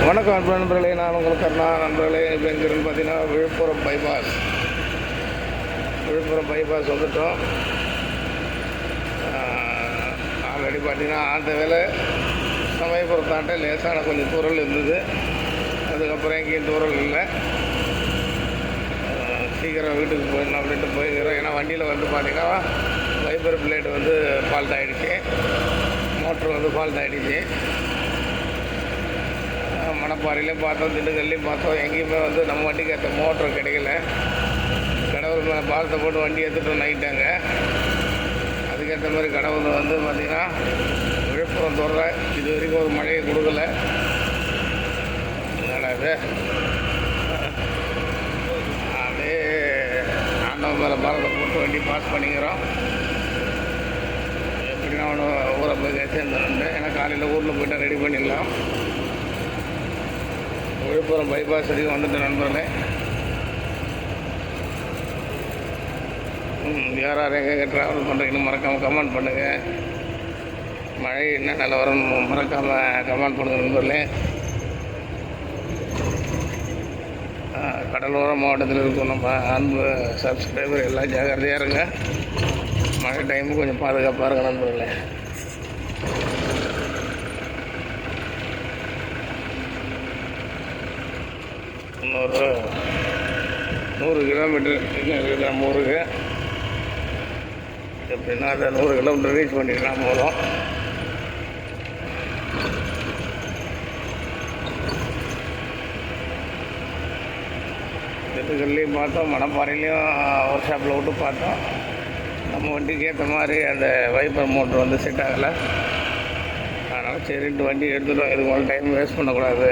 வணக்கம் அன்பு நண்பர்களே, நான் உங்கள் கருணா. நண்பர்களே, இப்போ எங்கேருந்து பார்த்தீங்கன்னா விழுப்புரம் பைபாஸ் வந்துட்டோம். ஆல்ரெடி பார்த்தீங்கன்னா அந்த வேலை சமயபுரத்தாண்ட லேசான கொஞ்சம் தூரல் இருந்தது. அதுக்கப்புறம் எங்கேயும் தூரல் இல்லை. சீக்கிரம் வீட்டுக்கு போயிடணும் அப்படின்ட்டு போயிருக்கிறோம். ஏன்னா வண்டியில் வந்து பார்த்தீங்கன்னா வைப்பர் பிளேட் வந்து ஃபால்ட் ஆகிடுச்சு, மோட்ரு வந்து ஃபால்ட் ஆகிடுச்சு. மணப்பாறையிலையும் பார்த்தோம், திண்டுக்கல்லையும் பார்த்தோம். எங்கேயுமே வந்து நம்ம வண்டிக்கு ஏற்ற மோட்டர் கிடைக்கல. கடவுள் மேலே பாலத்தை போட்டு வண்டி எடுத்துகிட்டு நைட்டாங்க. அதுக்கேற்ற மாதிரி கடவுள் வந்து பார்த்திங்கன்னா விழுப்புரம் தொடர இது வரைக்கும் ஒரு மழையை கொடுக்கல. என்னடாது அப்படியே ஆண்டவன் மேலே பாலத்தை போட்டு வண்டி பாஸ் பண்ணிக்கிறோம். எப்படின்னா அவனு ஊரை போய் சேர்ந்துருந்து, ஏன்னா காலையில் ஊரில் போய்ட்டு ரெடி பண்ணிடலாம். விழுப்புரம் பைபாஸ் வரைக்கும் வந்துட்டு நண்பர்களே. யார் யார் எங்கே ட்ராவல் பண்ணுறீங்கன்னு மறக்காமல் கமெண்ட் பண்ணுங்கள். மழை என்ன நிலவரம் மறக்காமல் கமெண்ட் பண்ணுங்கள் நண்பர்களே. கடலோர மாவட்டத்தில் இருக்கும் நம்ம அன்பு சப்ஸ்கிரைபர் எல்லாம் ஜாகிரதையாக இருங்க. மழை டைமுக்கு கொஞ்சம் பாதுகாப்பாக இருங்க நண்பர்களே. இன்னொரு 100 கிலோமீட்டர் இன்னும் இருக்குது நம்ம ஊருக்கு. எப்படின்னா அதை 100 கிலோமீட்டர் ரீச் பண்ணிக்கலாம் போதும். திண்டுக்கல்லையும் பார்த்தோம், மணப்பாறையிலையும் ஒர்க் ஷாப்பில் விட்டு பார்த்தோம். நம்ம வண்டிக்கு ஏற்ற மாதிரி அந்த வைப்பர் மோட்ரு வந்து செட் ஆகலை. அதனால் சரின்ட்டு வண்டி எடுத்துட்டோம். இதுக்கு மேலே டைம் வேஸ்ட் பண்ணக்கூடாது.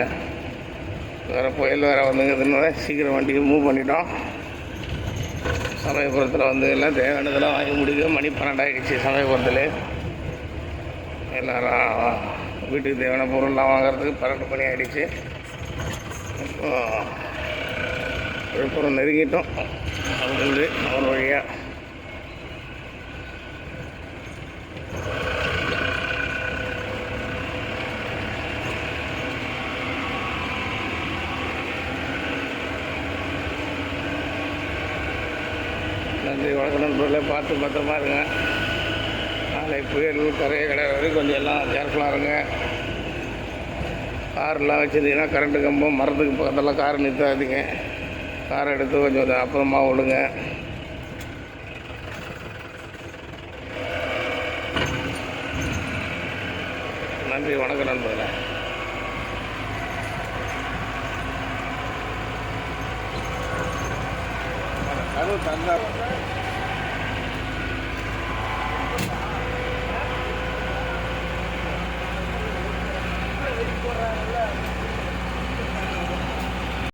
வேறு புயல் வேறு வந்துங்கிறதுனால சீக்கிரம் வண்டிக்கு மூவ் பண்ணிட்டோம். சமயபுரத்தில் வந்து எல்லாம் தேவையானதெல்லாம் வாங்கி முடிக்க மணி 12 ஆகிடுச்சு. சமயபுரத்தில் எல்லோரும் வீட்டுக்கு தேவையான பொருள்லாம் வாங்குறதுக்கு 12 மணி ஆகிடுச்சு. இப்போ விழுப்புரம் நெருங்கிட்டோம். அது அவர் வழியாக நன்றி. வணக்கம் நண்பர்களே, பார்த்து பத்திரமா இருங்க. நாளை புயல் கரையை கிடையாது வரைக்கும் கொஞ்சம் எல்லாம் கேர்ஃபுல்லாக இருங்க. கார்லாம் வச்சுருந்தீங்கன்னா கரண்ட்டு கம்பம் மரத்துக்கு பக்கத்தெல்லாம் காரை நிறுத்தாதீங்க. காரை எடுத்து கொஞ்சம் அப்புறமா விடுங்க. நன்றி. வணக்கம் நண்பர்களே. அது தந்தார்